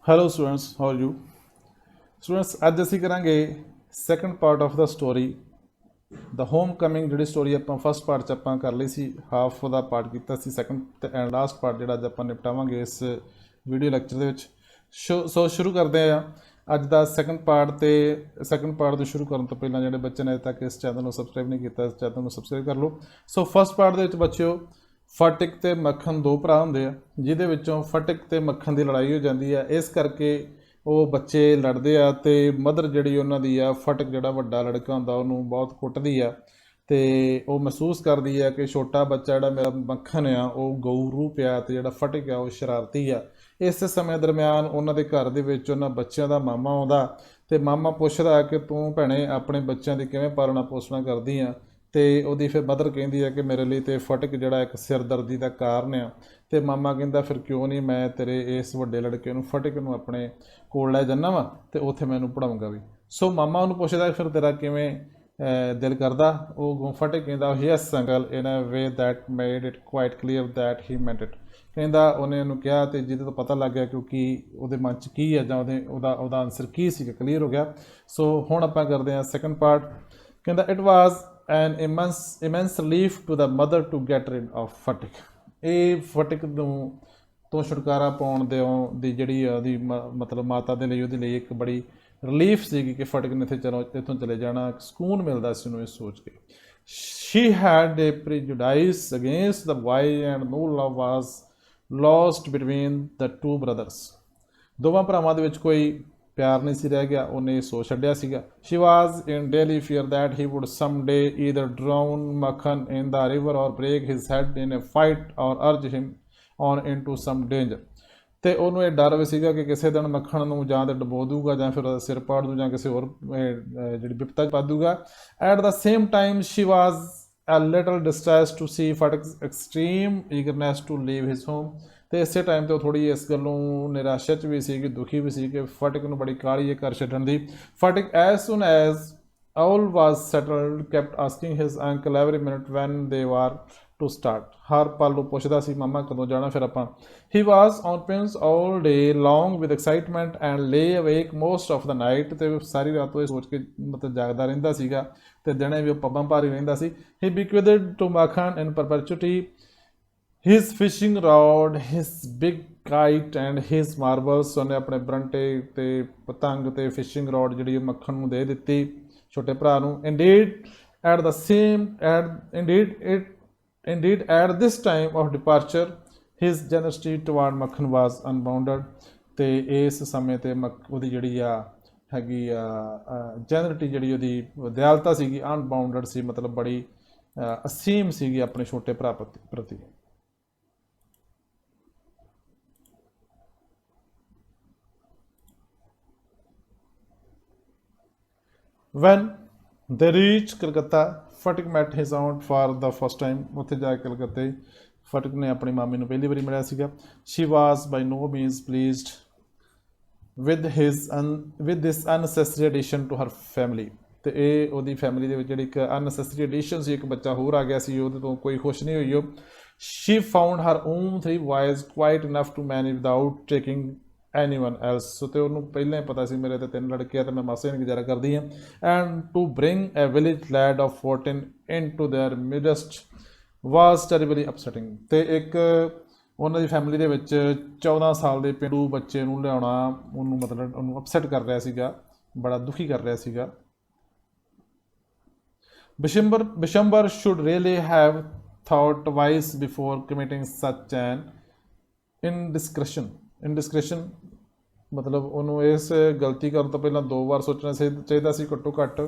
Hello students, how are you students? ਅੱਜ ਅਸੀਂ ਕਰਾਂਗੇ second part of the story the home coming. ਜਿਹੜੀ story ਆਪਾਂ ਫਸਟ ਪਾਰਟ 'ਚ ਆਪਾਂ ਕਰ ਲਈ ਸੀ, ਹਾਫ ਦਾ ਪਾਰਟ ਕੀਤਾ ਸੀ। ਸੈਕੰਡ ਤੇ ਐਂਡ ਲਾਸਟ ਪਾਰਟ ਜਿਹੜਾ ਅੱਜ ਆਪਾਂ ਨਿਪਟਾਵਾਂਗੇ ਇਸ ਵੀਡੀਓ ਲੈਕਚਰ ਦੇ ਵਿੱਚ। ਸੋ ਸ਼ੁਰੂ ਕਰਦੇ ਹਾਂ ਅੱਜ ਦਾ ਸੈਕੰਡ ਪਾਰਟ। ਤੇ ਸੈਕੰਡ ਪਾਰਟ ਤੋਂ ਸ਼ੁਰੂ ਕਰਨ ਤੋਂ ਪਹਿਲਾਂ ਜਿਹੜੇ ਬੱਚੇ ਨੇ ਅਜੇ ਤੱਕ ਇਸ ਚੈਨਲ ਨੂੰ ਸਬਸਕ੍ਰਾਈਬ ਨਹੀਂ ਕੀਤਾ, ਇਸ ਚੈਨਲ ਨੂੰ ਸਬਸਕ੍ਰਾਈਬ ਕਰ ਲਓ। ਸੋ ਫਸਟ ਪਾਰਟ ਦੇ ਵਿੱਚ ਬੱਚਿਓ, ਫਟਿਕ ਤੇ ਮੱਖਣ ਦੋ ਭਰਾ ਹੁੰਦੇ ਆ, ਜਿਹਦੇ ਵਿੱਚੋਂ ਫਟਿਕ ਤੇ ਮੱਖਣ ਦੀ ਲੜਾਈ ਹੋ ਜਾਂਦੀ ਆ। ਇਸ ਕਰਕੇ ਉਹ ਬੱਚੇ ਲੜਦੇ ਆ ਤੇ ਮਦਰ ਜਿਹੜੀ ਉਹਨਾਂ ਦੀ ਆ, ਫਟਿਕ ਜਿਹੜਾ ਵੱਡਾ ਲੜਕਾ ਹੁੰਦਾ ਉਹਨੂੰ ਬਹੁਤ ਕੁੱਟਦੀ ਆ। ਤੇ ਉਹ ਮਹਿਸੂਸ ਕਰਦੀ ਆ ਕਿ ਛੋਟਾ ਬੱਚਾ ਜਿਹੜਾ ਮੇਰਾ ਮੱਖਣ ਆ ਉਹ ਗਊ ਰੂਪ ਆ, ਤੇ ਜਿਹੜਾ ਫਟਿਕ ਆ ਉਹ ਸ਼ਰਾਰਤੀ ਆ। ਇਸ ਸਮੇਂ ਦਰਮਿਆਨ ਉਹਨਾਂ ਦੇ ਘਰ ਦੇ ਵਿੱਚ ਉਹਨਾਂ ਬੱਚਿਆਂ ਦਾ ਮਾਮਾ ਆਉਂਦਾ ਤੇ ਮਾਮਾ ਪੁੱਛਦਾ ਕਿ ਤੂੰ ਭੈਣੇ ਆਪਣੇ ਬੱਚਿਆਂ ਦੀ ਕਿਵੇਂ ਪਾਲਣਾ ਪੋਸ਼ਣਾ ਕਰਦੀ ਆ। ਤੇ ਉਹਦੀ ਫਿਰ ਮਦਰ ਕਹਿੰਦੀ ਆ ਕਿ ਮੇਰੇ ਲਈ ਤੇ ਫਟਿਕ ਜਿਹੜਾ ਇੱਕ ਸਿਰਦਰਦੀ ਦਾ ਕਾਰਨ ਆ। ਤੇ ਮਾਮਾ ਕਹਿੰਦਾ ਫਿਰ ਕਿਉਂ ਨਹੀਂ, ਮੈਂ ਤੇਰੇ ਇਸ ਵੱਡੇ ਲੜਕੇ ਨੂੰ ਫਟਿਕ ਨੂੰ ਆਪਣੇ ਕੋਲ ਲੈ ਜਾਂਦਾ ਵਾ ਤੇ ਉੱਥੇ ਮੈਂ ਇਹਨੂੰ ਪੜਾਉਂਗਾ ਵੀ। ਸੋ ਮਾਮਾ ਉਹਨੂੰ ਪੁੱਛਦਾ ਫਿਰ ਤੇਰਾ ਕਿਵੇਂ ਦਿਲ ਕਰਦਾ। ਉਹ ਫਟਿਕ ਕਹਿੰਦਾ yes uncle, in a way that made it quite clear that he meant it. ਕਹਿੰਦਾ ਉਹਨੇ ਉਹਨੂੰ ਕਿਹਾ ਤੇ ਜਿਹਦੇ ਤੋਂ ਪਤਾ ਲੱਗ ਗਿਆ ਕਿਉਂਕਿ ਉਹਦੇ ਮਨ 'ਚ ਕੀ ਹੈ ਜਾਂ ਉਹਦਾ ਆਨਸਰ ਕੀ ਸੀਗਾ, ਕਲੀਅਰ ਹੋ ਗਿਆ। ਸੋ ਹੁਣ ਆਪਾਂ ਕਰਦੇ ਹਾਂ ਸੈਕੰਡ ਪਾਰਟ। ਕਹਿੰਦਾ it was N immense relief to the mother to get rid of ਫਟਿਕ। ਇਹ ਫਟਿਕ ਨੂੰ ਤੋਂ ਛੁਟਕਾਰਾ ਪਾਉਣ ਦੀ ਜਿਹੜੀ ਉਹਦੀ ਮਤਲਬ ਮਾਤਾ ਦੇ ਲਈ, ਉਹਦੇ ਲਈ ਇੱਕ ਬੜੀ ਰਿਲੀਫ ਸੀਗੀ ਕਿ ਫਟਿਕ ਨੇ ਇੱਥੋਂ ਚਲੇ ਜਾਣਾ। ਸਕੂਨ ਮਿਲਦਾ ਸੀ ਉਹਨੂੰ ਇਹ ਸੋਚ ਕੇ। she had a prejudice against the boy and no love was lost between the two brothers। ਦੋਵਾਂ ਭਰਾਵਾਂ ਦੇ ਵਿੱਚ ਕੋਈ ਪਿਆਰ ਨਹੀਂ ਸੀ ਰਹਿ ਗਿਆ, ਉਹਨੇ ਸੋਚ ਛੱਡਿਆ ਸੀਗਾ। She was in daily fear that he would some day either drown Makhan in the river or break his head in a fight or urge him on into some danger. ਤੇ ਉਹਨੂੰ ਇਹ ਡਰ ਵੀ ਸੀਗਾ ਕਿ ਕਿਸੇ ਦਿਨ ਮੱਖਣ ਨੂੰ ਜਾਂ ਤਾਂ ਡੁਬੋ ਦੂਗਾ ਜਾਂ ਫਿਰ ਸਿਰ ਪਾੜ ਦੂ ਜਾਂ ਕਿਸੇ ਹੋਰ ਜਿਹੜੀ ਵਿਪਤਾ 'ਚ ਪਾ ਦੂਗਾ। At the same time she was a little distressed to see Fatik's extreme eagerness to leave his home। ਤੇ ਇਸੇ ਟਾਈਮ 'ਤੇ ਉਹ ਥੋੜ੍ਹੀ ਇਸ ਗੱਲੋਂ ਨਿਰਾਸ਼ਾ 'ਚ ਵੀ ਸੀ ਕਿ ਦੁਖੀ ਵੀ ਸੀ ਕਿ ਫਟਿਕ ਨੂੰ ਬੜੀ ਕਾਹਲੀ ਹੈ ਘਰ ਛੱਡਣ ਦੀ। ਫਟਿਕ as soon as all was settled kept asking his uncle every minute when they were to start। ਹਰ ਪਲ ਉਹ ਪੁੱਛਦਾ ਸੀ ਮਾਮਾ ਕਦੋਂ ਜਾਣਾ ਫਿਰ ਆਪਾਂ। he was on pins all day long with excitement and lay awake most of the night। ਤੇ ਸਾਰੀ ਰਾਤ ਉਹ ਇਹ ਸੋਚ ਕੇ ਮਤਲਬ ਜਾਗਦਾ ਰਹਿੰਦਾ ਸੀਗਾ ਤੇ ਦਿਨੇ ਵੀ ਉਹ ਪੱਬਾਂ ਭਾਰੀ ਰਹਿੰਦਾ ਸੀ। he bequeathed to Makhan in perpetuity his fishing rod, his big kite and his marbles। ਉਹਨੇ ਆਪਣੇ ਬਰੰਟੇ ਤੇ ਪਤੰਗ ਤੇ ਫਿਸ਼ਿੰਗ ਰੋਡ ਜਿਹੜੀ ਮੱਖਣ ਨੂੰ ਦੇ ਦਿੱਤੀ, ਛੋਟੇ ਭਰਾ ਨੂੰ। Indeed at this time of departure his generosity toward ਮੱਖਣ was unbounded। ਤੇ ਇਸ ਸਮੇਂ ਤੇ ਉਹਦੀ ਜਿਹੜੀ ਆ ਹੈਗੀ ਜੈਨਰਿਟੀ, ਜਿਹੜੀ ਉਹਦੀ ਦਿਆਲਤਾ ਸੀਗੀ, ਅਨਬਾਊਂਡਡ ਸੀ, ਮਤਲਬ ਬੜੀ ਅਸੀਮ ਸੀਗੀ ਆਪਣੇ ਛੋਟੇ ਭਰਾ ਪ੍ਰਤੀ। when they reached Calcutta ਫਟਿਕ met his aunt for the first time। ਉੱਥੇ ਜਾ ਕੇ ਕਲਕੱਤੇ ਫਟਿਕ ਨੇ ਆਪਣੀ ਮਾਮੀ ਨੂੰ ਪਹਿਲੀ ਵਾਰੀ ਮਿਲਿਆ ਸੀਗਾ। she was by no means pleased with this unnecessary addition to her family। ਤੇ ਇਹ ਉਹਦੀ ਫੈਮਿਲੀ ਦੇ ਵਿੱਚ ਜਿਹੜੀ ਇੱਕ unnecessary addition ਸੀ, ਇੱਕ ਬੱਚਾ ਹੋਰ ਆ ਗਿਆ ਸੀ, ਉਹਦੇ ਤੋਂ ਕੋਈ ਖੁਸ਼ ਨਹੀਂ ਹੋਈ ਉਹ। she found her own 3 boys quite enough to manage without taking anyone else। ਸੋ ਤੇ ਉਹਨੂੰ ਪਹਿਲਾਂ ਹੀ ਪਤਾ ਸੀ ਮੇਰੇ ਤੇ 3 ਲੜਕੇ ਆ ਤੇ ਮੈਂ ਮਾਸੇ ਨਾਲ ਗੁਜ਼ਾਰਾ ਕਰਦੀ ਹਾਂ। and to bring a village lad of 14 into their midst was terribly upsetting। ਤੇ ਇੱਕ ਉਹਨਾਂ ਦੀ ਫੈਮਿਲੀ ਦੇ ਵਿੱਚ 14 ਸਾਲ ਦੇ ਪੇਂਡੂ ਬੱਚੇ ਨੂੰ ਲਿਆਉਣਾ ਉਹਨੂੰ ਮਤਲਬ ਉਹਨੂੰ ਅਪਸੈਟ ਕਰ ਰਿਹਾ ਸੀਗਾ, ਬੜਾ ਦੁਖੀ ਕਰ ਰਿਹਾ ਸੀਗਾ। Bishambar should really have thought twice before committing such an indiscretion। ਮਤਲਬ ਉਹਨੂੰ ਇਸ ਗਲਤੀ ਕਰਨ ਤੋਂ ਪਹਿਲਾਂ 2 ਵਾਰ ਸੋਚਣਾ ਚਾਹੀਦਾ ਸੀ ਘੱਟੋ ਘੱਟ।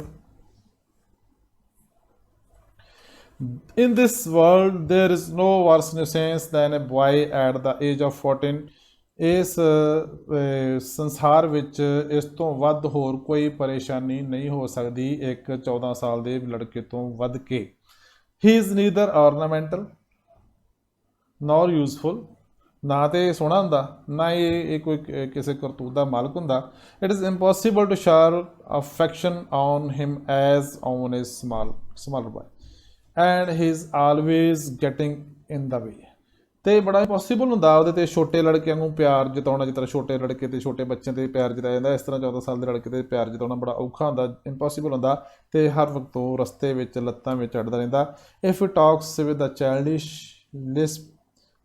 In this world there is no worse nuisance than a boy at the age of 14। ਇਸ ਸੰਸਾਰ ਵਿੱਚ ਇਸ ਤੋਂ ਵੱਧ ਹੋਰ ਕੋਈ ਪਰੇਸ਼ਾਨੀ ਨਹੀਂ ਹੋ ਸਕਦੀ ਇੱਕ 14 ਸਾਲ ਦੇ ਲੜਕੇ ਤੋਂ ਵੱਧ ਕੇ। he is neither ornamental nor useful। ਨਾ ਤੇ ਸੋਹਣਾ ਹੁੰਦਾ, ਨਾ ਇਹ ਕੋਈ ਕਿਸੇ ਕਰਤੂਤ ਦਾ ਮਾਲਕ ਹੁੰਦਾ। It is impossible to shower affection on him as on a smaller boy and he is always getting in the way. ਤੇ ਬੜਾ ਇੰਪੋਸੀਬਲ ਹੁੰਦਾ ਉਹਦੇ ਤੇ ਛੋਟੇ ਲੜਕਿਆਂ ਨੂੰ ਪਿਆਰ ਜਤਾਉਣਾ, ਜਿਸ ਤਰ੍ਹਾਂ ਛੋਟੇ ਲੜਕੇ ਤੇ ਛੋਟੇ ਬੱਚਿਆਂ ਤੇ ਪਿਆਰ ਜਤਾਇਆ ਜਾਂਦਾ, ਇਸ ਤਰ੍ਹਾਂ 14 ਸਾਲ ਦੇ ਲੜਕੇ ਤੇ ਪਿਆਰ ਜਤਾਉਣਾ ਬੜਾ ਔਖਾ ਹੁੰਦਾ, ਇੰਪੋਸੀਬਲ ਹੁੰਦਾ। ਤੇ ਹਰ ਵਕਤ ਉਹ ਰਸਤੇ ਵਿੱਚ ਲੱਤਾਂ ਵਿੱਚ ਅੜਦਾ ਰਹਿੰਦਾ। If he talks with a childish lisp,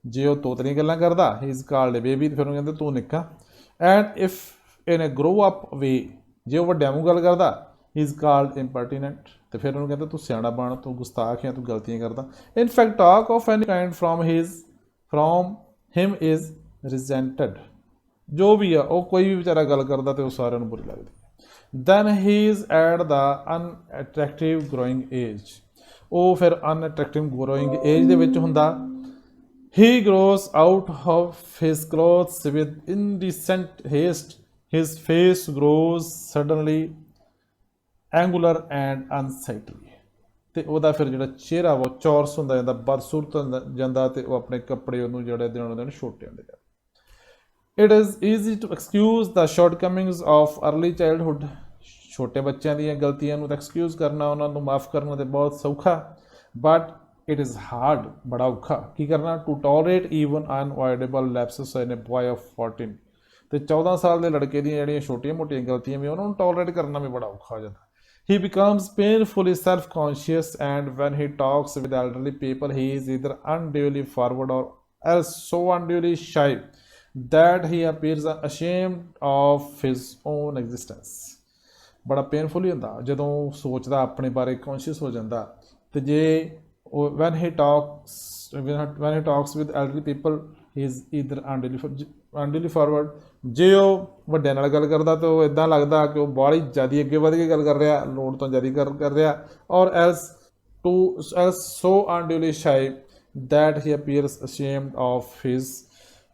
ਜੇ ਉਹ ਤੋਤਲੀਆਂ ਗੱਲਾਂ ਕਰਦਾ, he is called a baby, ਫਿਰ ਉਹਨੂੰ ਕਹਿੰਦੇ ਤੂੰ ਨਿੱਕਾ। And if in a grow up way, ਜੇ ਉਹ ਵੱਡਿਆਂ ਨੂੰ ਗੱਲ ਕਰਦਾ, ਹੀ ਇਜ਼ ਕਾਲਡ ਇੰਪਰਟੀਨੈਂਟ, ਤੇ ਫਿਰ ਉਹਨੂੰ ਕਹਿੰਦਾ ਤੂੰ ਸਿਆਣਾ ਬਣ, ਤੂੰ ਗੁਸਤਾਖ ਹੈ, ਤੂੰ ਗਲਤੀਆਂ ਕਰਦਾ। In fact talk of any kind from him is resented, जो भी है वो कोई भी बेचारा गल करता तो सारे बुरी लगती। Then he is at the unattractive growing age, वो फिर अनअट्रैक्टिव ग्रोइंग एज दे विच हुंदा। He grows out of his clothes with indecent haste, his face grows suddenly angular and unsightly, ਤੇ ਉਹਦਾ ਫਿਰ ਜਿਹੜਾ ਚਿਹਰਾ ਵਾ ਚੌਰਸ ਹੁੰਦਾ ਜਾਂਦਾ, ਬਦਸੂਰਤ ਹੁੰਦਾ ਜਾਂਦਾ, ਤੇ ਉਹ ਆਪਣੇ ਕੱਪੜੇ ਉਹਨੂੰ ਜਿਹੜੇ ਦਿਨੋਂ ਦਿਨ ਛੋਟੇ ਹੁੰਦੇ ਜਾਂਦੇ। It is easy to excuse the shortcomings of early childhood, ਛੋਟੇ ਬੱਚਿਆਂ ਦੀਆਂ ਗਲਤੀਆਂ ਨੂੰ ਤਾਂ ਐਕਸਕਿਊਜ਼ ਕਰਨਾ, ਉਹਨਾਂ ਨੂੰ ਮਾਫ ਕਰਨਾ ਤੇ ਬਹੁਤ ਸੌਖਾ। ਬਟ ਇਟ ਇਜ਼ ਹਾਰਡ, ਬੜਾ ਔਖਾ ਕੀ ਕਰਨਾ, to tolerate even unavoidable lapses in a boy of 14, ਤੇ 14 ਸਾਲ ਦੇ ਲੜਕੇ ਦੀਆਂ ਜਿਹੜੀਆਂ ਛੋਟੀਆਂ ਮੋਟੀਆਂ ਗਲਤੀਆਂ ਵੀ ਉਹਨਾਂ ਨੂੰ ਟੋਲਰੇਟ ਕਰਨਾ ਵੀ ਬੜਾ ਔਖਾ ਹੋ ਜਾਂਦਾ। He becomes painfully self-conscious, and when he talks with elderly people, he is either unduly forward or else so unduly shy that he appears ashamed of his own existence. बड़ा पेनफुल ही ਹੁੰਦਾ ਜਦੋਂ ਸੋਚਦਾ ਆਪਣੇ ਬਾਰੇ ਕੌਨਸ਼ੀਅਸ ਹੋ ਜਾਂਦਾ। ਤੇ ਜੇ when he talks with elderly people, he is either unduly forward, ਜੇ ਉਹ ਵੱਡਿਆਂ ਨਾਲ ਗੱਲ ਕਰਦਾ ਤਾਂ ਉਹ ਇੱਦਾਂ ਲੱਗਦਾ ਕਿ ਉਹ ਬਾਹਲੀ ਜ਼ਿਆਦਾ ਅੱਗੇ ਵਧ ਕੇ ਗੱਲ ਕਰ ਰਿਹਾ, ਲੋੜ ਤੋਂ ਜ਼ਿਆਦਾ ਕਰ ਰਿਹਾ, ਔਰ else so unduly shy that he appears ashamed of his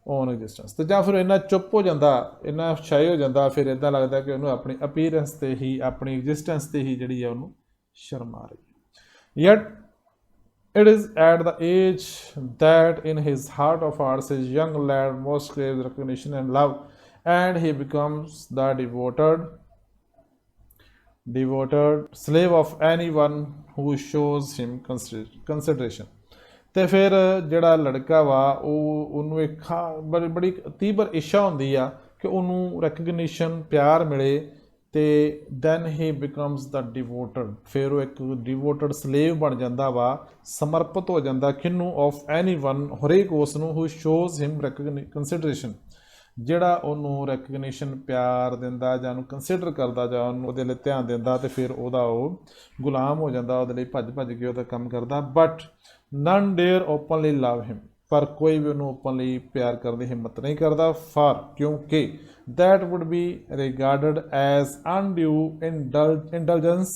own existence, ਤੇ ਜਾਂ ਫਿਰ ਇੰਨਾ ਚੁੱਪ ਹੋ ਜਾਂਦਾ, ਇੰਨਾ ਸ਼ਾਈ ਹੋ ਜਾਂਦਾ, ਫਿਰ ਇੱਦਾਂ ਲੱਗਦਾ ਕਿ ਉਹਨੂੰ ਆਪਣੀ ਅਪੀਅਰੈਂਸ 'ਤੇ ਹੀ, ਆਪਣੀ ਐਗਜ਼ਿਸਟੈਂਸ 'ਤੇ ਹੀ ਜਿਹੜੀ ਹੈ ਉਹਨੂੰ ਸ਼ਰਮ ਆ ਰਹੀ। Yet it is at the age that in his heart of hearts his young lad most craves recognition and love, and he becomes the devoted slave of anyone who shows him consideration। ਤੇ ਫਿਰ ਜਿਹੜਾ ਲੜਕਾ ਵਾ ਉਹਨੂੰ ਇੱਕ ਬੜੀ ਤੀਬਰ ਇੱਛਾ ਹੁੰਦੀ ਆ ਕਿ ਉਹਨੂੰ ਰੈਕਗਨੀਸ਼ਨ, ਪਿਆਰ ਮਿਲੇ, ਤੇ then he becomes the devoted, ਫਿਰ ਉਹ ਇੱਕ ਡਿਵੋਟਡ ਸਲੇਵ ਬਣ ਜਾਂਦਾ ਵਾ, ਸਮਰਪਿਤ ਹੋ ਜਾਂਦਾ ਕਿਹਨੂੰ, ਆਫ ਐਨੀ ਵਨ, ਹਰੇਕ ਉਸ ਨੂੰ, ਹੂ ਸ਼ੋਜ਼ ਹਿਮ ਕੰਸੀਡਰੇਸ਼ਨ, ਜਿਹੜਾ ਉਹਨੂੰ ਰੈਕਗਨੀਸ਼ਨ, ਪਿਆਰ ਦਿੰਦਾ, ਜਾਂ ਉਹਨੂੰ ਕੰਸੀਡਰ ਕਰਦਾ, ਜਾਂ ਉਹਨੂੰ ਉਹਦੇ ਲਈ ਧਿਆਨ ਦਿੰਦਾ, ਤੇ ਫਿਰ ਉਹਦਾ ਉਹ ਗੁਲਾਮ ਹੋ ਜਾਂਦਾ, ਉਹਦੇ ਲਈ ਭੱਜ ਕੇ ਉਹਦਾ ਕੰਮ ਕਰਦਾ। ਬਟ ਨਨ ਡੇਅਰ ਓਪਨਲੀ ਲਵ ਹਿਮ, ਪਰ ਕੋਈ ਵੀ ਉਹਨੂੰ ਓਪਨਲੀ ਪਿਆਰ ਕਰਨ ਦੀ ਹਿੰਮਤ ਨਹੀਂ ਕਰਦਾ। ਫਾਰ, ਕਿਉਂਕਿ that would be regarded as undue indulgence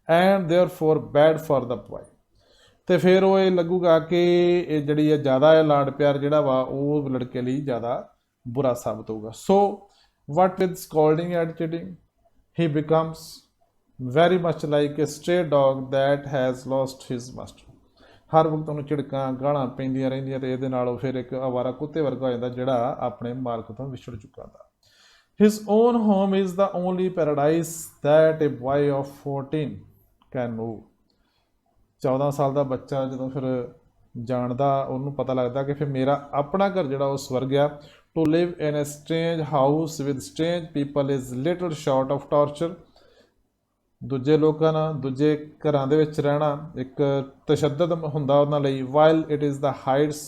and therefore bad for the boy, ਤੇ ਫਿਰ ਉਹ ਇਹ ਲੱਗੂਗਾ ਕਿ ਇਹ ਜਿਹੜੀ ਹੈ ਜ਼ਿਆਦਾ ਹੈ ਲਾਡ ਪਿਆਰ ਜਿਹੜਾ ਵਾ ਉਹ ਲੜਕੇ ਲਈ ਜ਼ਿਆਦਾ ਬੁਰਾ ਸਾਬਤ ਹੋਊਗਾ। ਸੋ what with scolding and cheating, he becomes very much like a stray dog that has lost his master, ਹਰ ਵਕਤ ਉਹਨੂੰ ਝਿੜਕਾਂ ਗਾਲਾਂ ਪੈਂਦੀਆਂ ਰਹਿੰਦੀਆਂ, ਤੇ ਇਹਦੇ ਨਾਲ ਉਹ ਫਿਰ ਇੱਕ ਅਵਾਰਾ ਕੁੱਤੇ ਵਰਗਾ ਹੋ ਜਾਂਦਾ ਜਿਹੜਾ ਆਪਣੇ ਮਾਲਕ ਤੋਂ ਵਿਛੜ ਚੁੱਕਾ ਹੁੰਦਾ। His own home is the only paradise that a boy of 14 can know। 14 ਸਾਲ ਦਾ ਬੱਚਾ ਜਦੋਂ ਫਿਰ ਜਾਣਦਾ, ਉਹਨੂੰ ਪਤਾ ਲੱਗਦਾ ਕਿ ਫਿਰ ਮੇਰਾ ਆਪਣਾ ਘਰ ਜਿਹੜਾ ਉਹ ਸਵਰਗ ਆ। To live in a strange house with strange people is little short of torture। ਦੂਜੇ ਲੋਕਾਂ ਨਾਲ, ਦੂਜੇ ਘਰਾਂ ਦੇ ਵਿੱਚ ਰਹਿਣਾ ਇੱਕ ਤਸ਼ੱਦਦ ਹੁੰਦਾ ਉਹਨਾਂ ਲਈ। While it is the heights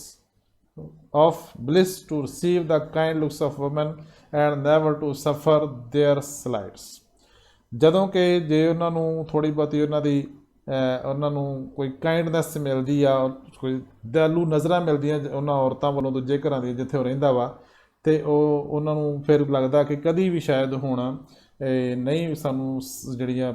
of bliss to receive the kind looks of women and never to suffer their slights। ਜਦੋਂ ਕਿ ਜੇ ਉਹਨਾਂ ਨੂੰ ਥੋੜ੍ਹੀ ਬਹੁਤੀ ਉਹਨਾਂ ਨੂੰ ਕੋਈ ਕਾਈਂਡਨੈਸ ਮਿਲਦੀ ਆ, ਕੋਈ ਦਿਆਲੂ ਨਜ਼ਰਾਂ ਮਿਲਦੀਆਂ ਉਹਨਾਂ ਔਰਤਾਂ ਵੱਲੋਂ ਦੂਜੇ ਘਰਾਂ ਦੀਆਂ ਜਿੱਥੇ ਉਹ ਰਹਿੰਦਾ ਵਾ, ਤੇ ਉਹਨਾਂ ਨੂੰ ਫਿਰ ਲੱਗਦਾ ਕਿ ਕਦੀ ਵੀ ਸ਼ਾਇਦ ਹੁਣ ਨਹੀਂ ਸਾਨੂੰ ਜਿਹੜੀਆਂ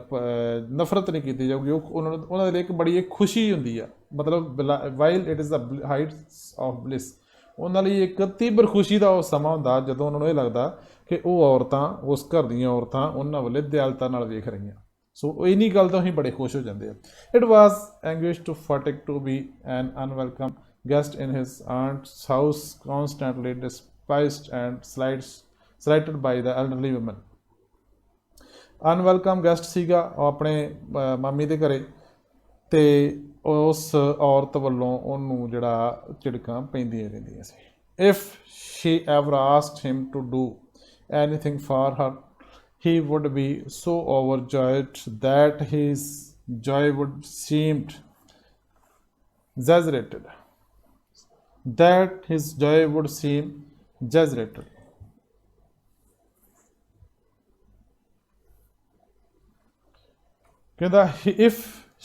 ਨਫ਼ਰਤ ਨਹੀਂ ਕੀਤੀ ਜਾਊਗੀ, ਉਹਨਾਂ ਦੇ ਲਈ ਇੱਕ ਬੜੀ ਇੱਕ ਖੁਸ਼ੀ ਹੁੰਦੀ ਆ। ਮਤਲਬ while it is the heights of bliss, ਉਹਨਾਂ ਲਈ ਇੱਕ ਤੀਬਰ ਖੁਸ਼ੀ ਦਾ ਉਹ ਸਮਾਂ ਹੁੰਦਾ ਜਦੋਂ ਉਹਨਾਂ ਨੂੰ ਇਹ ਲੱਗਦਾ ਕਿ ਉਹ ਔਰਤਾਂ, ਉਸ ਘਰ ਦੀਆਂ ਔਰਤਾਂ ਉਹਨਾਂ ਵੱਲੇ ਦਿਆਲਤਾ ਨਾਲ ਵੇਖ ਰਹੀਆਂ। ਸੋ ਇੰਨੀ ਗੱਲ ਤੋਂ ਹੀ ਬੜੇ ਖੁਸ਼ ਹੋ ਜਾਂਦੇ ਆ। It was anguish to Phatik to be an unwelcome guest in his aunt's house, constantly despised and slighted by the elderly woman. Unwelcome guest ਸੀਗਾ ਉਹ ਆਪਣੇ ਮਾਮੀ ਦੇ ਘਰੇ, ਤੇ ਉਸ ਔਰਤ ਵੱਲੋਂ ਉਹਨੂੰ ਜਿਹੜਾ ਝਿੜਕਾਂ ਪੈਂਦੀਆਂ ਰਹਿੰਦੀਆਂ ਸੀ। If she ever asked him to do anything for her, he would be so overjoyed that his joy would seem exaggerated. ਕਹਿੰਦਾ if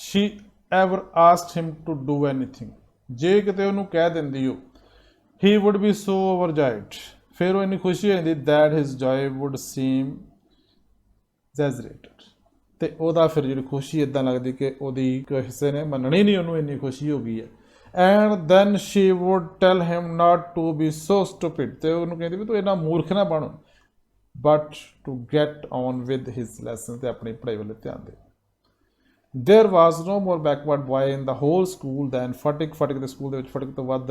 she ever asked him to do anything, ਜੇ ਕਿਤੇ ਉਹਨੂੰ ਕਹਿ ਦਿੰਦੀ ਉਹ, he would be so overjoyed, ਫਿਰ ਉਹ ਇੰਨੀ ਖੁਸ਼ੀ ਹੋ ਜਾਂਦੀ that his joy would seem exaggerated, ਤੇ ਉਹਦਾ ਫਿਰ ਜਿਹੜੀ ਖੁਸ਼ੀ ਇੱਦਾਂ ਲੱਗਦੀ ਕਿ ਉਹਦੀ ਕਿਸੇ ਨੇ ਮੰਨਣੀ ਨਹੀਂ, ਉਹਨੂੰ ਇੰਨੀ ਖੁਸ਼ੀ ਹੋ ਗਈ ਹੈ। and then she would tell him not to be so stupid, ਤੇ ਉਹਨੂੰ ਕਹਿੰਦੀ ਵੀ ਤੂੰ ਇੰਨਾ ਮੂਰਖ ਨਾ ਬਣ, but to get on with his lesson, ਤੇ ਆਪਣੀ ਪੜ੍ਹਾਈ ਵੱਲ ਧਿਆਨ ਦੇ। There was no more backward boy in the whole school than Fatik. Fatik ਦੇ ਸਕੂਲ ਦੇ ਵਿੱਚ ਫਟਿਕ ਤੋਂ ਵੱਧ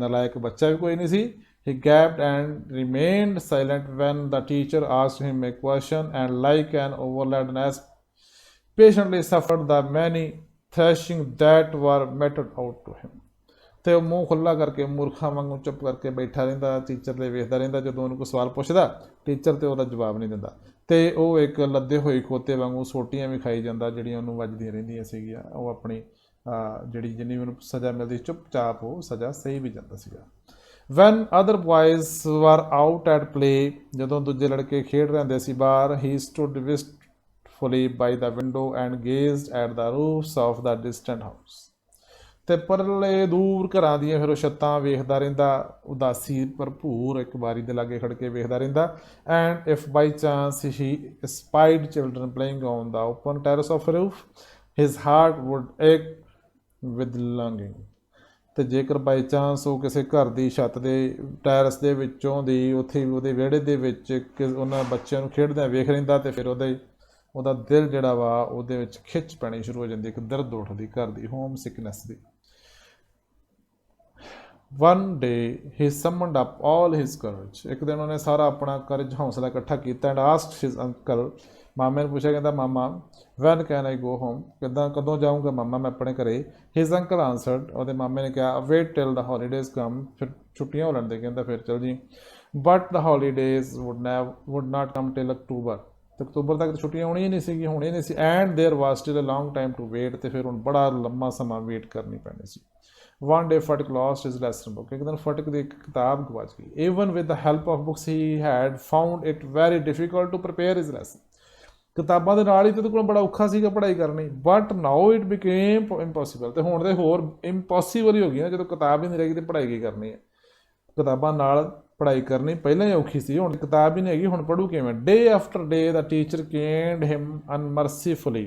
ਨਲਾਇਕ ਬੱਚਾ ਵੀ ਕੋਈ ਨਹੀਂ ਸੀ। He gaped and remained silent when the teacher asked him a question, and like an overladen ass patiently suffered the many thrashing that were meted out to him. ਤੇ ਉਹ ਮੂੰਹ ਖੁੱਲ੍ਹਾ ਕਰਕੇ ਮੂਰਖਾਂ ਵਾਂਗੂ ਚੁੱਪ ਕਰਕੇ ਬੈਠਾ ਰਹਿੰਦਾ, ਟੀਚਰ ਦੇ ਵੇਖਦਾ ਰਹਿੰਦਾ। ਜਦੋਂ ਉਹਨੂੰ ਕੋਈ ਸਵਾਲ ਪੁੱਛਦਾ ਟੀਚਰ ਤੇ ਉਹਦਾ ਜਵਾਬ ਨਹੀਂ ਦਿੰਦਾ, ਤੇ ਉਹ ਇੱਕ ਲੱਦੇ ਹੋਏ ਖੋਤੇ ਵਾਂਗੂ ਸੋਟੀਆਂ ਵੀ ਖਾਈ ਜਾਂਦਾ ਜਿਹੜੀਆਂ ਉਹਨੂੰ ਵੱਜਦੀਆਂ ਰਹਿੰਦੀਆਂ ਸੀਗੀਆਂ। ਉਹ ਆਪਣੀ ਜਿਹੜੀ ਜਿੰਨੀ ਉਹਨੂੰ ਸਜ਼ਾ ਮਿਲਦੀ ਚੁੱਪਚਾਪ ਉਹ ਸਜ਼ਾ ਸਹੀ ਵੀ ਜਾਂਦਾ ਸੀਗਾ। ਵੈਨ ਅਦਰ ਬॉयਜ਼ ਵਰ ਆਊਟ ਐਟ ਪਲੇ, ਜਦੋਂ ਦੂਜੇ ਲੜਕੇ ਖੇਡ ਰਹੇ ਹੁੰਦੇ ਸੀ ਬਾਹਰ, he stood wistfully by the window and gazed at the roofs of the distant house, ਤੇ ਪਰਲੇ ਦੂਰ ਘਰਾਂ ਦੀਆਂ ਫਿਰ ਉਹ ਛੱਤਾਂ ਵੇਖਦਾ ਰਹਿੰਦਾ, ਉਦਾਸੀ ਭਰਪੂਰ ਇੱਕ ਬਾਰੀ ਦੇ ਲਾਗੇ ਖੜ ਕੇ ਵੇਖਦਾ ਰਹਿੰਦਾ। And if by chance he spied children playing on the open terrace of roof, his heart would ache with longing, ਤੇ ਜੇਕਰ ਬਾਈ ਚਾਂਸ ਉਹ ਕਿਸੇ ਘਰ ਦੀ ਛੱਤ ਦੇ ਟੈਰਸ ਦੇ ਵਿੱਚੋਂ ਦੀ ਉੱਥੇ ਉਹਦੇ ਵਿਹੜੇ ਦੇ ਵਿੱਚ ਉਹਨਾਂ ਬੱਚਿਆਂ ਨੂੰ ਖੇਡਦਿਆਂ ਵੇਖ ਰਹਿੰਦਾ, ਤੇ ਫਿਰ ਉਹਦਾ ਦਿਲ ਜਿਹੜਾ ਵਾ ਉਹਦੇ ਵਿੱਚ ਖਿੱਚ ਪੈਣੀ ਸ਼ੁਰੂ ਹੋ ਜਾਂਦੀ, ਇੱਕ ਦਰਦ ਉੱਠਦੀ ਘਰ ਦੀ, home sickness the. One day he summoned up all his courage, ਇੱਕ ਦਿਨ ਉਹਨੇ ਸਾਰਾ ਆਪਣਾ ਕਰਜ ਹੌਸਲਾ ਇਕੱਠਾ ਕੀਤਾ। and asked his uncle, ਮਾਮੇ ਨੂੰ ਪੁੱਛਿਆ, ਕਹਿੰਦਾ ਮਾਮਾ when can I go home, ਕਦੋਂ ਜਾਊਂਗਾ ਮਾਮਾ ਮੈਂ ਆਪਣੇ ਘਰੇ। his uncle answered, ਉਹਦੇ ਮਾਮੇ ਨੇ ਕਿਹਾ wait till the holidays come, ਫਿਰ ਛੁੱਟੀਆਂ ਹੋ ਲੈਣ ਦੇ, ਕਹਿੰਦਾ ਫਿਰ ਚੱਲ ਜੀ। but the holidays would not come till October, ਤੇ ਅਕਤੂਬਰ ਤੱਕ ਛੁੱਟੀਆਂ ਹੋਣੀਆਂ ਨਹੀਂ ਸੀਗੀਆਂ, ਹੋਣੀਆਂ ਨਹੀਂ ਸੀ। and there was still a long time to wait, ਤੇ ਫਿਰ ਹੁਣ ਬੜਾ ਲੰਮਾ ਸਮਾਂ ਵੇਟ ਕਰਨੀ ਪੈਣੀ ਸੀ। One day Fatik lost his lesson book, ਇੱਕ ਦਿਨ ਫਟਿਕ ਦੀ ਇੱਕ ਕਿਤਾਬ ਗਵਾਚ ਗਈ। even with the help of books he had found it very difficult to prepare his lesson, ਕਿਤਾਬਾਂ ਦੇ ਨਾਲ ਹੀ ਤੇ ਉਹਦੇ ਕੋਲ ਬੜਾ ਔਖਾ ਸੀਗਾ ਪੜ੍ਹਾਈ ਕਰਨੀ। but now it became impossible, ਤੇ ਹੁਣ ਤੇ ਹੋਰ impossible ਹੀ ਹੋ ਗਈ ਨਾ, ਜਦੋਂ ਕਿਤਾਬ ਹੀ ਨਹੀਂ ਰਹੀ ਤੇ ਪੜ੍ਹਾਈ ਕੀ ਕਰਨੀ ਹੈ। ਕਿਤਾਬਾਂ ਨਾਲ ਪੜ੍ਹਾਈ ਕਰਨੀ ਪਹਿਲਾਂ ਹੀ ਔਖੀ ਸੀ, ਹੁਣ ਕਿਤਾਬ ਹੀ ਨਹੀਂ ਹੈਗੀ, ਹੁਣ ਪੜ੍ਹੂ ਕਿਵੇਂ। day after day the teacher caned him unmercifully,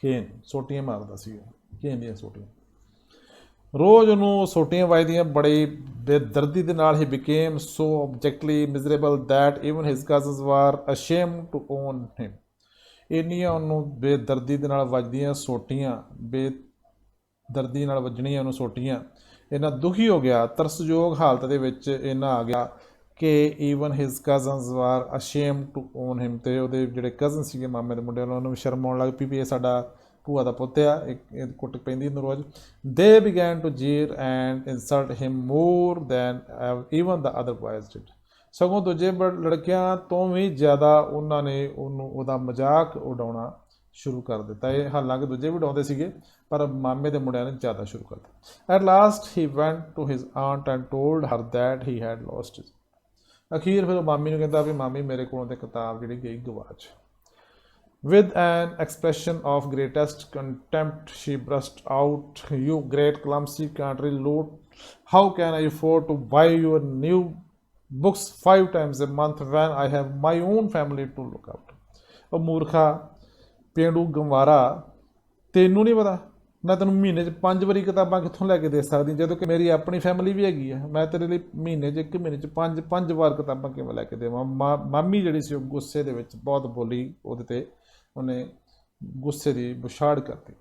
ਕੇਨ ਸੋਟੀਆਂ ਮਾਰਦਾ ਸੀ, ਕੇਨ ਦੀਆਂ ਸੋਟੀਆਂ ਰੋਜ਼ ਉਹਨੂੰ ਸੋਟੀਆਂ ਵੱਜਦੀਆਂ ਬੜੀ ਬੇਦਰਦੀ ਦੇ ਨਾਲ। ਹੀ became so abjectly miserable that even his cousins were ashamed to own him, ਇੰਨੀਆਂ ਉਹਨੂੰ ਬੇਦਰਦੀ ਦੇ ਨਾਲ ਵੱਜਦੀਆਂ ਸੋਟੀਆਂ, ਬੇਦਰਦੀ ਨਾਲ ਵੱਜਣੀਆਂ ਉਹਨੂੰ ਸੋਟੀਆਂ, ਇੰਨਾ ਦੁਖੀ ਹੋ ਗਿਆ, ਤਰਸਯੋਗ ਹਾਲਤ ਦੇ ਵਿੱਚ ਇੰਨਾ ਆ ਗਿਆ ਕਿ even his cousins were ashamed to own him, ਤੇ ਉਹਦੇ ਜਿਹੜੇ ਕਜ਼ਨ ਸੀਗੇ ਮਾਮੇ ਦੇ ਮੁੰਡੇ ਉਹਨਾਂ ਨੂੰ ਸ਼ਰਮ ਆਉਣ ਲੱਗ ਪਈ ਵੀ ਇਹ ਸਾਡਾ ਭੂਆ ਦਾ ਪੁੱਤ ਆ, ਇਹ ਕੁੱਟ ਪੈਂਦੀ ਇਹਨੂੰ ਰੋਜ਼। They began to jeer and insult him more than even the other boys did, ਸਗੋਂ ਦੂਜੇ ਲੜਕਿਆਂ ਤੋਂ ਵੀ ਜ਼ਿਆਦਾ ਉਹਨਾਂ ਨੇ ਉਹਦਾ ਮਜ਼ਾਕ ਉਡਾਉਣਾ ਸ਼ੁਰੂ ਕਰ ਦਿੱਤਾ। ਇਹ ਹਾਲਾਂਕਿ ਦੂਜੇ ਵੀ ਉਡਾਉਂਦੇ ਸੀਗੇ, ਪਰ ਮਾਮੇ ਦੇ ਮੁੰਡਿਆਂ ਨੇ ਜ਼ਿਆਦਾ ਸ਼ੁਰੂ ਕਰ ਦਿੱਤਾ। At last he went to his aunt and told her that he had lost his, ਅਖੀਰ ਫਿਰ ਉਹ ਮਾਮੀ ਨੂੰ ਕਹਿੰਦਾ ਵੀ ਮਾਮੀ ਮੇਰੇ ਕੋਲੋਂ ਤੇ ਕਿਤਾਬ ਜਿਹੜੀ ਗਈ ਗਵਾਚ। With an expression of greatest contempt she burst out, you great clumsy country loot, how can I afford to buy your new books 5 times a month when I have my own family to look after? ਉਹ ਮੂਰਖਾ ਪੇਂਡੂ ਗੰਵਾਰਾ, ਤੈਨੂੰ ਨਹੀਂ ਪਤਾ ਮੈਂ ਤੈਨੂੰ ਮਹੀਨੇ 'ਚ 5 ਵਾਰੀ ਕਿਤਾਬਾਂ ਕਿੱਥੋਂ ਲੈ ਕੇ ਦੇ ਸਕਦੀ, ਜਦੋਂ ਕਿ ਮੇਰੀ ਆਪਣੀ ਫੈਮਿਲੀ ਵੀ ਹੈਗੀ ਆ। ਮੈਂ ਤੇਰੇ ਲਈ ਇੱਕ ਮਹੀਨੇ 'ਚ 5 ਵਾਰ ਕਿਤਾਬਾਂ ਕਿਵੇਂ ਲੈ ਕੇ ਦੇਵਾਂ। ਮਾਮੀ ਜਿਹੜੀ ਸੀ ਉਹ ਗੁੱਸੇ ਦੇ ਵਿੱਚ ਬਹੁਤ ਬੋਲੀ ਉਹਦੇ 'ਤੇ, ਉਹਨੇ ਗੁੱਸੇ ਦੀ ਬੁਛਾੜ ਕਰਤੀ।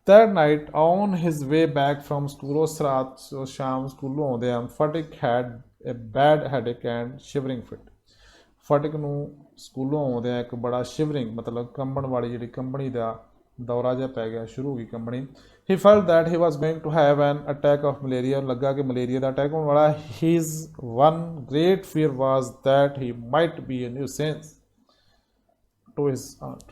That night on his way back from school, ਉਸ ਰਾਤ ਸ਼ਾਮ ਸਕੂਲੋਂ ਆਉਂਦੇ ਹਨ, Phatik had a bad headache and shivering fit, Phatik ਨੂੰ ਸਕੂਲੋਂ ਆਉਂਦਿਆਂ ਇੱਕ ਬੜਾ ਸ਼ਿਵਰਿੰਗ ਮਤਲਬ ਕੰਬਣ ਵਾਲੀ ਜਿਹੜੀ ਕੰਬਣੀ ਦਾ ਦੌਰਾ ਜਿਹਾ ਪੈ ਗਿਆ, ਸ਼ੁਰੂ ਹੋ ਗਈ ਕੰਬਣੀ। He felt that he was going to have an attack of malaria. लगा कि मलेरिया का अटैक होने वाला. His one great fear was that he might be a nuisance to his aunt.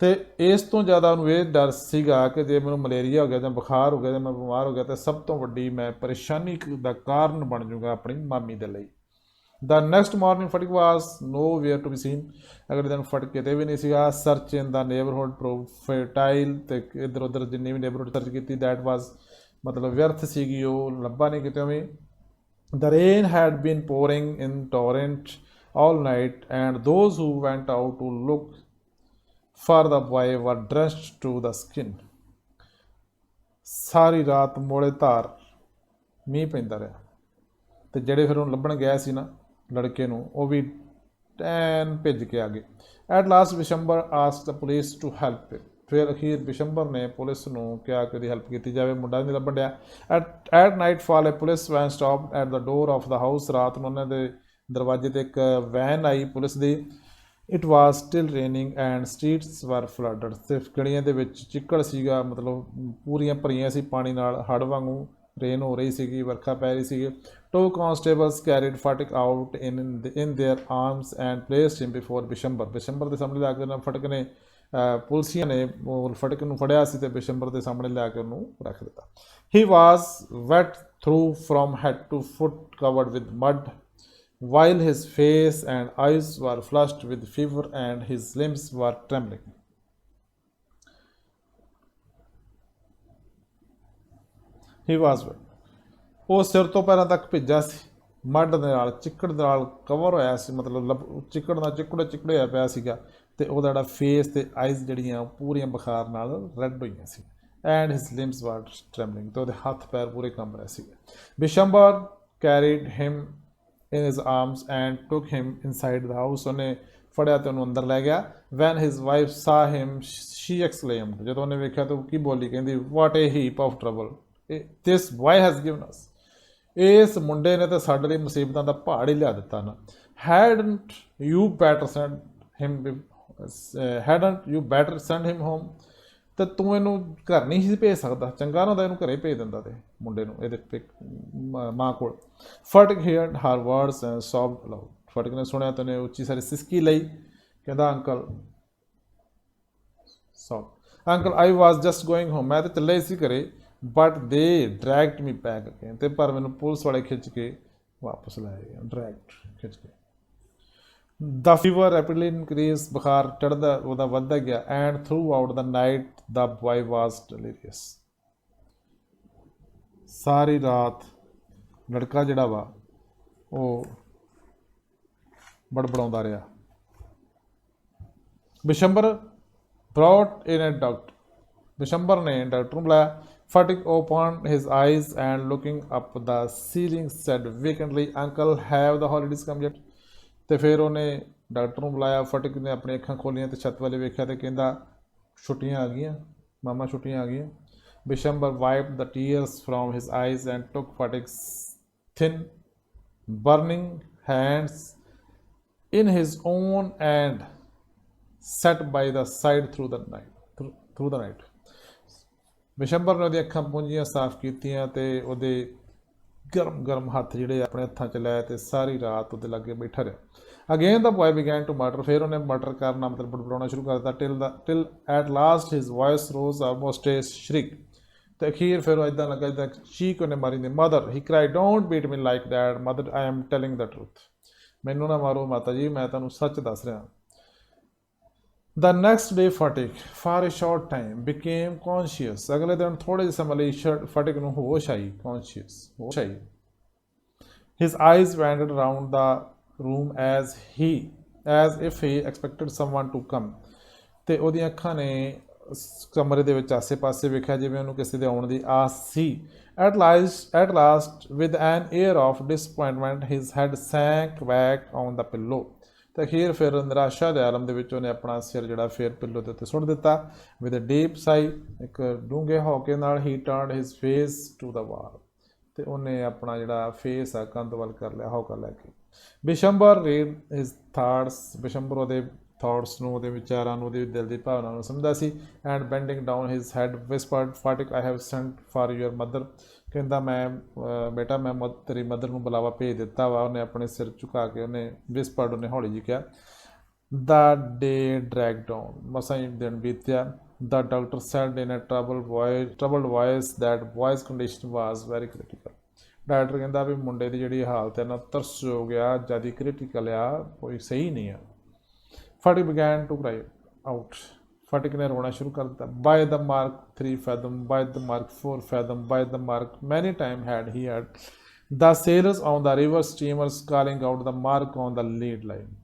ਤੇ ਇਸ ਤੋਂ ਜ਼ਿਆਦਾ ਉਹਨੂੰ ਇਹ ਡਰ ਸੀਗਾ ਕਿ ਜੇ ਮੈਨੂੰ ਮਲੇਰੀਆ ਹੋ ਗਿਆ ਜਾਂ ਬੁਖਾਰ ਹੋ ਗਿਆ ਜਾਂ ਮੈਂ ਬਿਮਾਰ ਹੋ ਗਿਆ ਤਾਂ ਸਭ ਤੋਂ ਵੱਡੀ ਮੈਂ ਪਰੇਸ਼ਾਨੀ ਦਾ ਕਾਰਨ ਬਣ ਜਾਊਗਾ ਆਪਣੀ ਮਾਮੀ ਦੇ ਲਈ. The next morning Fatik was nowhere to be seen. ਅਗਲੇ ਦਿਨ ਫਟਕ ਕਿਤੇ ਵੀ ਨਹੀਂ ਸੀਗਾ. ਸਰਚ ਇਨ ਦਾ ਨੇਬਰਹੁੱਡ ਪ੍ਰੂਵ ਫਰਟਾਈਲ. ਤੇ ਇੱਧਰ ਉੱਧਰ ਜਿੰਨੀ ਵੀ ਨੇਬਰਹੁੱਡ ਸਰਚ ਕੀਤੀ ਦੈਟ ਵਾਜ਼ ਮਤਲਬ ਵਿਅਰਥ ਸੀਗੀ, ਉਹ ਲੱਭਾ ਨਹੀਂ ਕਿਤੇ ਵੀ. The rain had been pouring in torrent all night and those who went out to look for the boy were drenched to the skin. ਸਾਰੀ ਰਾਤ ਮੋੜੇ ਧਾਰ ਮੀਂਹ ਪੈਂਦਾ ਰਿਹਾ ਤੇ ਜਿਹੜੇ ਫਿਰ ਉਹਨੂੰ ਲੱਭਣ ਗਿਆ ਸੀ ਨਾ ਲੜਕੇ ਨੂੰ, ਉਹ ਵੀ ਟੈਨ ਭਿੱਜ ਕੇ ਆ ਗਏ. At last Bishambar ask the police to help it. ਫਿਰ ਅਖੀਰ ਬਿਸ਼ੰਬਰ ਨੇ ਪੁਲਿਸ ਨੂੰ ਕਿਹਾ ਕਿ ਉਹਦੀ ਹੈਲਪ ਕੀਤੀ ਜਾਵੇ, ਮੁੰਡਾ ਨਹੀਂ ਲੱਭਣ ਡਿਆ. At night fall a police van stop at the door of the house. ਰਾਤ ਨੂੰ ਉਹਨਾਂ ਦੇ ਦਰਵਾਜ਼ੇ 'ਤੇ ਇੱਕ ਵੈਨ ਆਈ ਪੁਲਿਸ ਦੀ. It was still raining and streets were flooded. ਤੇ ਗਲੀਆਂ ਦੇ ਵਿੱਚ ਚਿੱਕੜ ਸੀਗਾ, ਮਤਲਬ ਪੂਰੀਆਂ ਭਰੀਆਂ ਸੀ ਪਾਣੀ ਨਾਲ, ਹੜ੍ਹ ਵਾਂਗੂ ਰੇਨ ਹੋ ਰਹੀ ਸੀਗੀ, ਵਰਖਾ ਪੈ ਰਹੀ ਸੀਗੀ. Two constables carried Phatik out in their arms and placed him before Bishambar. Bishambar ਦੇ ਸਾਹਮਣੇ ਲਿਆ ਕੇ ਉਹਨਾਂ ਫਟਕ ਨੇ ਪੁਲਸੀਆਂ ਨੇ ਉਹ ਫਟਕ ਨੂੰ ਫੜਿਆ ਸੀ ਤੇ ਬਿਸ਼ੰਬਰ ਦੇ ਸਾਹਮਣੇ ਲਿਆ ਕੇ ਉਹਨੂੰ ਰੱਖ ਦਿੱਤਾ. He was wet through from head to foot covered with mud while his face and eyes were flushed with fever and his limbs were trembling. He was wet. ਉਹ ਸਿਰ ਤੋਂ ਪੈਰਾਂ ਤੱਕ ਭਿੱਜਾ ਸੀ, ਮੱਡ ਦੇ ਨਾਲ ਚਿੱਕੜ ਦੇ ਨਾਲ ਕਵਰ ਹੋਇਆ ਸੀ, ਮਤਲਬ ਚਿੱਕੜ ਨਾਲ ਚਿੱਕੜਿਆ ਪਿਆ ਸੀਗਾ. ਤੇ ਉਹਦਾ ਜਿਹੜਾ ਫੇਸ ਤੇ ਆਈਜ਼ ਜਿਹੜੀਆਂ ਪੂਰੀਆਂ ਬੁਖਾਰ ਨਾਲ ਰੈੱਡ ਹੋਈਆਂ ਸੀ. ਐਂਡ ਹਿਸ ਲਿੰਬਸ ਵਰ ਟ੍ਰੈਂਬਲਿੰਗ. ਤੇ ਉਹਦੇ ਹੱਥ ਪੈਰ ਪੂਰੇ ਕੰਬ ਰਹੇ ਸੀਗੇ. Bishambar carried him in his arms and took him inside the house. ਉਹਨੇ ਫੜਿਆ ਤੇ ਉਹਨੂੰ ਅੰਦਰ ਲੈ ਗਿਆ. when his wife saw him she exclaimed. ਜਦੋਂ ਉਹਨੇ ਵੇਖਿਆ ਤਾਂ ਉਹ ਕੀ ਬੋਲੀ, ਕਹਿੰਦੀ what a heap of trouble this boy has given us. ਇਸ ਮੁੰਡੇ ਨੇ ਤਾਂ ਸਾਡੇ ਲਈ ਮੁਸੀਬਤਾਂ ਦਾ ਪਹਾੜ ਹੀ ਲਿਆ ਦਿੱਤਾ ਨਾ. hadn't you better send him home. ਤੇ ਤੂੰ ਇਹਨੂੰ ਘਰ ਨਹੀਂ ਸੀ ਭੇਜ ਸਕਦਾ, ਚੰਗਾ ਨਾ ਹੁੰਦਾ ਇਹਨੂੰ ਘਰੇ ਭੇਜ ਦਿੰਦਾ ਤੇ ਮੁੰਡੇ ਨੂੰ ਇਹਦੇ ਮਾਂ ਕੋਲ. ਫਟਕ ਹੀਅਰਡ ਹਰ ਵਰਡਸ ਐਂਡ ਸੌਬਡ ਅਲਾਊਡ. ਫਟਕ ਨੇ ਸੁਣਿਆ ਤਾਂ ਉਹਨੇ ਉੱਚੀ ਸਾਰੀ ਸਿਸਕੀ ਲਈ, ਕਹਿੰਦਾ ਅੰਕਲ ਆਈ ਵਾਜ਼ ਜਸਟ ਗੋਇੰਗ ਹੋਮ. ਮੈਂ ਤਾਂ ਚੱਲਿਆ ਹੀ ਸੀ ਘਰੇ, ਬਟ ਦੇ ਡਰੈਗਡ ਮੀ ਬੈਕ ਅਗੇਨ. ਤੇ ਪਰ ਮੈਨੂੰ ਪੁਲਿਸ ਵਾਲੇ ਖਿੱਚ ਕੇ ਵਾਪਸ ਲੈ ਗਏ, ਡਰੈਗਡ ਖਿੱਚ ਕੇ. The fever rapidly increased. ਬੁਖਾਰ ਚੜ੍ਹਦਾ ਉਹਦਾ ਵੱਧਦਾ ਗਿਆ. and throughout the night the boy was delirious. ਸਾਰੀ ਰਾਤ ਲੜਕਾ ਜਿਹੜਾ ਵਾ ਉਹ ਬੜਬੜਾਉਂਦਾ ਰਿਹਾ. Bishambar brought in a doctor. Bishambar ਨੇ ਡਾਕਟਰ ਨੂੰ ਬੁਲਾਇਆ. Fatik opened his eyes and looking up the ceiling said vacantly, uncle have the holidays come yet. ਤੇ ਫਿਰ ਉਹਨੇ ਡਾਕਟਰ ਨੂੰ ਬੁਲਾਇਆ. ਫਟਕ ਨੇ ਆਪਣੀਆਂ ਅੱਖਾਂ ਖੋਲ੍ਹੀਆਂ ਤੇ ਛੱਤ ਵੱਲ ਵੇਖਿਆ ਤੇ ਕਹਿੰਦਾ ਛੁੱਟੀਆਂ ਆ ਗਈਆਂ ਮਾਮਾ, ਛੁੱਟੀਆਂ ਆ ਗਈਆਂ. Bishambar wiped the tears from his eyes and took Phatik's thin burning hands in his own and sat by the side through the night. Bishambar ਨੇ ਉਹਦੀਆਂ ਅੱਖਾਂ ਪੂੰਝੀਆਂ, ਸਾਫ਼ ਕੀਤੀਆਂ ਤੇ ਉਹਦੇ ਗਰਮ ਹੱਥ ਜਿਹੜੇ ਆਪਣੇ ਹੱਥਾਂ 'ਚ ਲੈ ਤੇ ਸਾਰੀ ਰਾਤ ਉਹਦੇ ਲਾਗੇ ਬੈਠਾ ਰਿਹਾ. ਅਗੇਨ ਦਾ ਬॉय ਬਿਗੈਨ ਟੂ ਮਟਰ. ਫਿਰ ਉਹਨੇ ਮਟਰ ਕਰਨਾ ਮਤਲਬ ਬੜਬੜਾਉਣਾ ਸ਼ੁਰੂ ਕਰ ਦਿੱਤਾ. Till at last his voice rose almost a shriek. ਤੇ ਅਖੀਰ ਫਿਰ ਉਹ ਇੱਦਾਂ ਲੱਗਾ ਜਿੱਦਾਂ ਚੀਕ ਉਹਨੇ ਮਾਰੀ ਨੇ. Mother he cry don't beat me like that mother I am telling the truth. ਮੈਨੂੰ ਨਾ ਮਾਰੋ ਮਾਤਾ ਜੀ, ਮੈਂ ਤੁਹਾਨੂੰ ਸੱਚ ਦੱਸ ਰਿਹਾ. The next day Fatik for a short time became conscious. ਅਗਲੇ ਦਿਨ ਥੋੜ੍ਹੇ ਜਿਹੇ ਸਮੇਂ ਲਈ ਫਟਿਕ ਨੂੰ ਹੋਸ਼ ਆਈ. ਹੋਸ਼ ਆਈ. His eyes wandered around the room as if he expected someone to come. ਤੇ ਉਹਦੀਆਂ ਅੱਖਾਂ ਨੇ ਕਮਰੇ ਦੇ ਵਿੱਚ ਆਸੇ-ਪਾਸੇ ਵੇਖਿਆ ਜਿਵੇਂ ਉਹਨੂੰ ਕਿਸੇ ਦੇ ਆਉਣ ਦੀ ਆਸ ਸੀ. At last with an air of disappointment his head sank back on the pillow. ਤੇ ਅਖੀਰ ਫਿਰ ਨਿਰਾਸ਼ਾ ਦੇ ਆਲਮ ਦੇ ਵਿੱਚ ਉਹਨੇ ਆਪਣਾ ਸਿਰ ਜਿਹੜਾ ਫਿਰ ਪਿੱਲੋ ਦੇ ਉੱਤੇ ਸੁੱਟ ਦਿੱਤਾ. ਵਿਦ ਅ ਡੀਪ ਸਾਈ, ਇੱਕ ਡੂੰਘੇ ਹੌਕੇ ਨਾਲ ਹੀ ਟਰਨਡ ਹਿਜ਼ ਫੇਸ ਟੂ ਦਾ ਵਾਲ. ਤੇ ਉਹਨੇ ਆਪਣਾ ਜਿਹੜਾ ਫੇਸ ਆ ਕੰਧ ਵੱਲ ਕਰ ਲਿਆ ਹੌਕਾ ਲੈ ਕੇ. Bishambar read his thoughts. Bishambar ਉਹਦੇ ਥੋਟਸ ਨੂੰ, ਉਹਦੇ ਵਿਚਾਰਾਂ ਨੂੰ, ਉਹਦੇ ਦਿਲ ਦੀ ਭਾਵਨਾ ਨੂੰ ਸਮਝਦਾ ਸੀ। And bending down his head whispered Phatik I have sent for your mother. ਕਹਿੰਦਾ ਮੈਂ ਬੇਟਾ ਮੈਂ ਤੇਰੀ ਮਦਰ ਨੂੰ ਬੁਲਾਵਾ ਭੇਜ ਦਿੱਤਾ ਵਾ। ਉਹਨੇ ਆਪਣੇ ਸਿਰ ਝੁਕਾ ਕੇ ਉਹਨੇ ਵਿਸਪਰਡ, ਉਹਨੇ ਹੌਲੀ ਜਿਹੀ ਕਿਹਾ। ਦਾ ਡੇ ਡਰੈਗਡ ਔਨ, ਮਸਾਂ ਹੀ ਦਿਨ ਬੀਤਿਆ। The doctor said in a troubled voice that boy's condition was very critical. Doctor ਕਹਿੰਦਾ ਵੀ ਮੁੰਡੇ ਦੀ ਜਿਹੜੀ ਹਾਲਤ ਹੈ ਨਾ ਤਰਸਯੋਗ ਆ, ਜ਼ਿਆਦਾ ਕ੍ਰਿਟੀਕਲ ਆ, ਕੋਈ ਸਹੀ ਨਹੀਂ ਆ। ਫਟਿਕ ਬਿਗੈਨ ਟੂ ਕਰਾਈ ਆਊਟ, ਫਟਿਕ ਨੇ ਰੋਣਾ ਸ਼ੁਰੂ ਕਰ ਦਿੱਤਾ। By the mark 3 fathom, by the mark 4 fathom, by the mark many time had he heard the sailors on the river steamers calling out the mark on the lead line.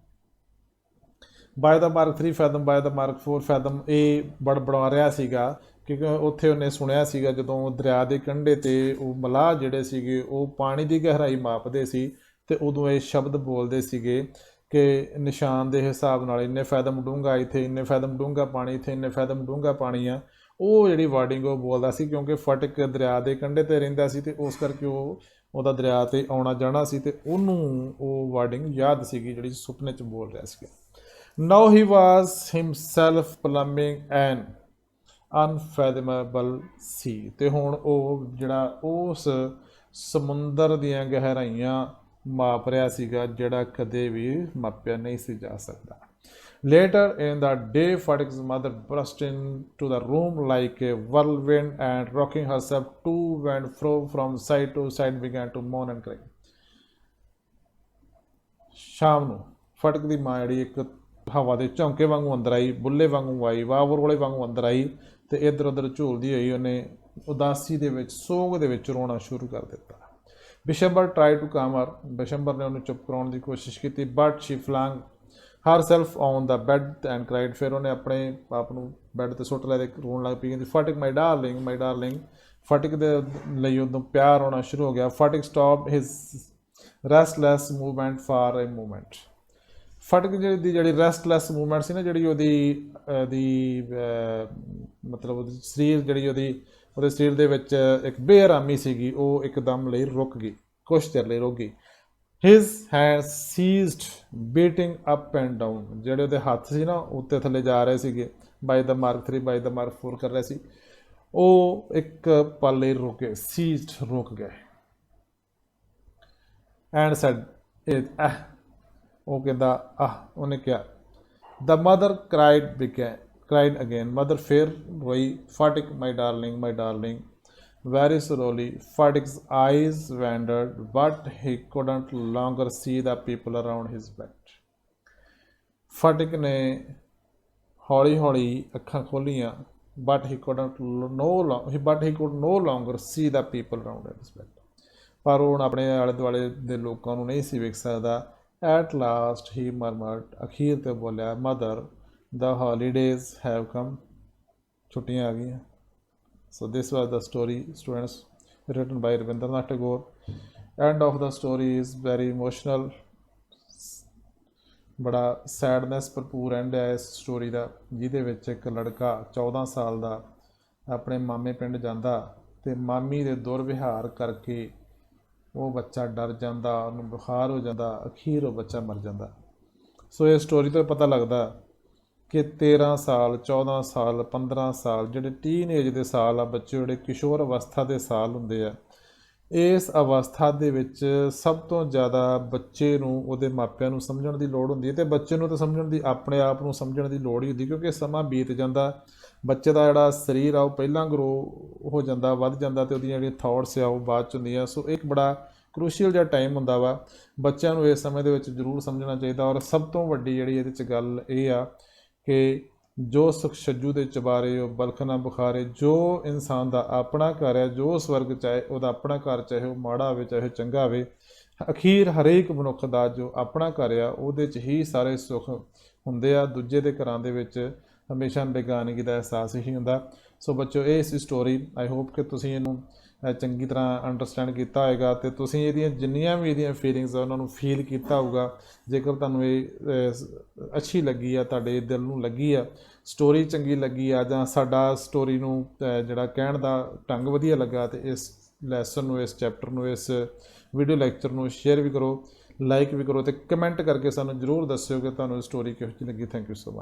By the mark 3 fathom, by the mark 4 fathom, ਇਹ ਬੜਬੜਾ ਰਿਹਾ ਸੀਗਾ ਕਿਉਂਕਿ ਉੱਥੇ ਉਹਨੇ ਸੁਣਿਆ ਸੀਗਾ ਜਦੋਂ ਦਰਿਆ ਦੇ ਕੰਢੇ 'ਤੇ ਉਹ ਮਲਾਹ ਜਿਹੜੇ ਸੀਗੇ ਉਹ ਪਾਣੀ ਦੀ ਗਹਿਰਾਈ ਮਾਪਦੇ ਸੀ ਅਤੇ ਉਦੋਂ ਇਹ ਸ਼ਬਦ ਬੋਲਦੇ ਸੀਗੇ ਕਿ ਨਿਸ਼ਾਨ ਦੇ ਹਿਸਾਬ ਨਾਲ ਇੰਨੇ ਫੈਦਮ ਡੂੰਘਾ ਇੱਥੇ, ਇੰਨੇ ਫੈਦਮ ਡੂੰਘਾ ਪਾਣੀ ਇੱਥੇ, ਇੰਨੇ ਫੈਦਮ ਡੂੰਘਾ ਪਾਣੀ ਆ। ਉਹ ਜਿਹੜੀ ਵਾਰਡਿੰਗ ਉਹ ਬੋਲਦਾ ਸੀ ਕਿਉਂਕਿ ਫਟਿਕ ਦਰਿਆ ਦੇ ਕੰਢੇ 'ਤੇ ਰਹਿੰਦਾ ਸੀ ਅਤੇ ਉਸ ਕਰਕੇ ਉਹਦਾ ਦਰਿਆ 'ਤੇ ਆਉਣਾ ਜਾਣਾ ਸੀ ਅਤੇ ਉਹਨੂੰ ਉਹ ਵਾਰਡਿੰਗ ਯਾਦ ਸੀਗੀ ਜਿਹੜੀ ਸੁਪਨੇ 'ਚ ਬੋਲ ਰਿਹਾ ਸੀਗਾ। Now he was himself plumbing an unfathomable sea, ਤੇ ਹੁਣ ਉਹ ਜਿਹੜਾ ਉਸ ਸਮੁੰਦਰ ਦੀਆਂ ਗਹਿਰਾਈਆਂ ਮਾਪ ਰਿਹਾ ਸੀਗਾ ਜਿਹੜਾ ਕਦੇ ਵੀ ਮਾਪਿਆ ਨਹੀਂ ਸੀ ਜਾ ਸਕਦਾ। Later in the day, Fatik's mother burst into the room like a whirlwind and rocking herself to and fro from side to side began to moan and cry. ਸ਼ਾਮ ਨੂੰ ਫਟਕ ਦੀ ਮਾਂ ਜਿਹੜੀ ਇੱਕ ਹਵਾ ਦੇ ਝੌਂਕੇ ਵਾਂਗੂ ਅੰਦਰ ਆਈ, ਬੁੱਲੇ ਵਾਂਗੂ ਆਈ, ਵਾਵਰੋਲੇ ਵਾਂਗੂ ਅੰਦਰ ਆਈ ਅਤੇ ਇੱਧਰ ਉੱਧਰ ਝੂਲਦੀ ਹੋਈ ਉਹਨੇ ਉਦਾਸੀ ਦੇ ਵਿੱਚ, ਸੋਗ ਦੇ ਵਿੱਚ ਰੋਣਾ ਸ਼ੁਰੂ ਕਰ ਦਿੱਤਾ। ਬਿਸ਼ੰਬਰ ਟਰਾਈ ਟੂ ਕਾਮ ਹਰ, ਬਿਸ਼ੰਬਰ ਨੇ ਉਹਨੂੰ ਚੁੱਪ ਕਰਾਉਣ ਦੀ ਕੋਸ਼ਿਸ਼ ਕੀਤੀ। But she flung herself on the bed and cried, ਫਿਰ ਉਹਨੇ ਆਪਣੇ ਆਪ ਨੂੰ ਬੈੱਡ 'ਤੇ ਸੁੱਟ ਲਿਆ ਅਤੇ ਰੋਣ ਲੱਗ ਪਈ। ਕਹਿੰਦੀ ਫਟਿਕ ਮਾਈ ਡਾਰਲਿੰਗ, ਮਾਈ ਡਾਰਲਿੰਗ। ਫਟਿਕ ਦੇ ਲਈ ਉਦੋਂ ਪਿਆਰ ਆਉਣਾ ਸ਼ੁਰੂ ਹੋ ਗਿਆ। Phatik stop his restless movement for a movement. Phatik ਦੀ ਜਿਹੜੀ ਰੈਸਟਲੈਸ ਮੂਵਮੈਂਟ ਸੀ ਨਾ, ਜਿਹੜੀ ਉਹਦੀ ਮਤਲਬ ਉਹਦੀ ਸਰੀਰ ਜਿਹੜੀ ਉਹਦੇ ਸਰੀਰ ਦੇ ਵਿੱਚ ਇੱਕ ਬੇਆਰਾਮੀ ਸੀਗੀ, ਉਹ ਇੱਕਦਮ ਲਈ ਰੁਕ ਗਈ, ਕੁਛ ਚਿਰ ਲਈ ਰੁਕ ਗਈ। His hand ceased beating up and down, ਜਿਹੜੇ ਉਹਦੇ ਹੱਥ ਸੀ ਨਾ ਉੱਤੇ ਥੱਲੇ ਜਾ ਰਹੇ ਸੀਗੇ, ਬਾਈ ਦਾ ਮਾਰਕ 3 ਬਾਈ ਦਾ ਮਾਰਕ 4 ਕਰ ਰਹੇ ਸੀ, ਉਹ ਇੱਕ ਪਲ ਲਈ ਰੁਕ ਗਏ, ਸੀਜ਼ਡ ਰੁਕ ਗਏ। ਐਂਡ ਸੈਡ ਉਹ ਕਹਿੰਦਾ ਉਹਨੇ ਕਿਹਾ। ਦ ਮਦਰ ਕਰਾਈਡ ਅਗੇਨ, ਮਦਰ ਫਿਰ ਰੋਈ। ਫਟਿਕ ਮਾਈ darling, my darling. Very slowly, Fatik's eyes wandered, but he couldn't longer see the people around his bed. Fatik ਨੇ ਹੌਲੀ ਹੌਲੀ ਅੱਖਾਂ ਖੋਲ੍ਹੀਆਂ, but he could no longer see the people around his bed. ਪਰ ਉਹ ਹੁਣ ਆਪਣੇ ਆਲੇ ਦੁਆਲੇ ਦੇ ਲੋਕਾਂ ਨੂੰ ਨਹੀਂ ਸੀ ਵੇਖ ਸਕਦਾ। At last he murmured, ਅਖੀਰ ਤੇ ਬੋਲਿਆ, Mother, the holidays have come. ਛੁੱਟੀਆਂ ਆ ਗਈਆਂ। So this was the story, students, written by Rabindranath Tagore. End of the story is very emotional. ਬੜਾ ਸੈਡਨੈਸ ਭਰਪੂਰ ਐਂਡ ਹੈ ਇਸ ਸਟੋਰੀ ਦਾ, ਜਿਹਦੇ ਵਿੱਚ ਇੱਕ ਲੜਕਾ 14 ਸਾਲ ਦਾ ਆਪਣੇ ਮਾਮੇ ਪਿੰਡ ਜਾਂਦਾ ਅਤੇ ਮਾਮੀ ਦੇ ਦੁਰਵਿਹਾਰ ਕਰਕੇ ਉਹ ਬੱਚਾ ਡਰ ਜਾਂਦਾ, ਉਹਨੂੰ ਬੁਖਾਰ ਹੋ ਜਾਂਦਾ, ਅਖੀਰ ਉਹ ਬੱਚਾ ਮਰ ਜਾਂਦਾ। ਸੋ ਇਹ ਸਟੋਰੀ ਤੋਂ ਪਤਾ ਲੱਗਦਾ ਕਿ 13 ਸਾਲ 14 ਸਾਲ 15 ਸਾਲ ਜਿਹੜੇ ਟੀਨ ਏਜ ਦੇ ਸਾਲ ਆ, ਬੱਚੇ ਜਿਹੜੇ ਕਿਸ਼ੋਰ ਅਵਸਥਾ ਦੇ ਸਾਲ ਹੁੰਦੇ ਆ, ਇਸ ਅਵਸਥਾ ਦੇ ਵਿੱਚ ਸਭ ਤੋਂ ਜ਼ਿਆਦਾ ਬੱਚੇ ਨੂੰ ਉਹਦੇ ਮਾਪਿਆਂ ਨੂੰ ਸਮਝਣ ਦੀ ਲੋੜ ਹੁੰਦੀ ਹੈ ਅਤੇ ਬੱਚੇ ਨੂੰ ਤਾਂ ਸਮਝਣ ਦੀ, ਆਪਣੇ ਆਪ ਨੂੰ ਸਮਝਣ ਦੀ ਲੋੜ ਹੀ ਹੁੰਦੀ, ਕਿਉਂਕਿ ਸਮਾਂ ਬੀਤ ਜਾਂਦਾ, ਬੱਚੇ ਦਾ ਜਿਹੜਾ ਸਰੀਰ ਆ ਉਹ ਪਹਿਲਾਂ ਗਰੋ ਹੋ ਜਾਂਦਾ, ਵੱਧ ਜਾਂਦਾ ਅਤੇ ਉਹਦੀਆਂ ਜਿਹੜੀਆਂ ਥੋਟਸ ਆ ਉਹ ਬਾਅਦ 'ਚ ਹੁੰਦੀਆਂ। ਸੋ ਇੱਕ ਬੜਾ ਕਰੂਸ਼ੀਅਲ ਜਿਹਾ ਟਾਈਮ ਹੁੰਦਾ ਵਾ, ਬੱਚਿਆਂ ਨੂੰ ਇਸ ਸਮੇਂ ਦੇ ਵਿੱਚ ਜ਼ਰੂਰ ਸਮਝਣਾ ਚਾਹੀਦਾ। ਔਰ ਸਭ ਤੋਂ ਵੱਡੀ ਜਿਹੜੀ ਇਹਦੇ 'ਚ ਗੱਲ ਇਹ ਆ ਕਿ ਜੋ ਸੁਖ ਛੱਜੂ ਦੇ ਚਬਾਰੇ ਉਹ ਬਲਖ ਨਾ ਬੁਖਾਰੇ, ਜੋ ਇਨਸਾਨ ਦਾ ਆਪਣਾ ਘਰ ਹੈ, ਜੋ ਸਵਰਗ ਚਾਹੇ ਉਹਦਾ ਆਪਣਾ ਘਰ, ਚਾਹੇ ਉਹ ਮਾੜਾ ਹੋਵੇ ਚਾਹੇ ਚੰਗਾ ਹੋਵੇ, ਅਖੀਰ ਹਰੇਕ ਮਨੁੱਖ ਦਾ ਜੋ ਆਪਣਾ ਘਰ ਆ ਉਹਦੇ 'ਚ ਹੀ ਸਾਰੇ ਸੁੱਖ ਹੁੰਦੇ ਆ। ਦੂਜੇ ਦੇ ਘਰਾਂ ਦੇ ਵਿੱਚ ਹਮੇਸ਼ਾ ਬੇਗਾਨਗੀ ਦਾ ਅਹਿਸਾਸ ਹੀ ਹੁੰਦਾ। ਸੋ ਬੱਚੋ, ਇਹ ਸੀ ਸਟੋਰੀ। ਆਈ ਹੋਪ ਕਿ ਤੁਸੀਂ ਇਹਨੂੰ ਚੰਗੀ ਤਰ੍ਹਾਂ ਅੰਡਰਸਟੈਂਡ ਕੀਤਾ ਹੋਏਗਾ ਅਤੇ ਤੁਸੀਂ ਇਹਦੀਆਂ ਜਿੰਨੀਆਂ ਵੀ ਇਹਦੀਆਂ ਫੀਲਿੰਗਸ ਆ ਉਹਨਾਂ ਨੂੰ ਫੀਲ ਕੀਤਾ ਹੋਊਗਾ। ਜੇਕਰ ਤੁਹਾਨੂੰ ਇਹ ਅੱਛੀ ਲੱਗੀ ਆ, ਤੁਹਾਡੇ ਦਿਲ ਨੂੰ ਲੱਗੀ ਆ, ਸਟੋਰੀ ਚੰਗੀ ਲੱਗੀ ਆ, ਜਾਂ ਸਾਡਾ ਸਟੋਰੀ ਨੂੰ ਜਿਹੜਾ ਕਹਿਣ ਦਾ ਢੰਗ ਵਧੀਆ ਲੱਗਾ, ਅਤੇ ਇਸ ਲੈਸਨ ਨੂੰ, ਇਸ ਚੈਪਟਰ ਨੂੰ, ਇਸ ਵੀਡੀਓ ਲੈਕਚਰ ਨੂੰ ਸ਼ੇਅਰ ਵੀ ਕਰੋ। ਲਾਈਕ ਵੀ ਕਰੋ ਤੇ ਕਮੈਂਟ ਕਰਕੇ ਸਾਨੂੰ ਜ਼ਰੂਰ ਦੱਸਿਓ ਕਿ ਤੁਹਾਨੂੰ ਸਟੋਰੀ ਕਿਹੋ ਜਿਹੀ ਲੱਗੀ। Thank you so much.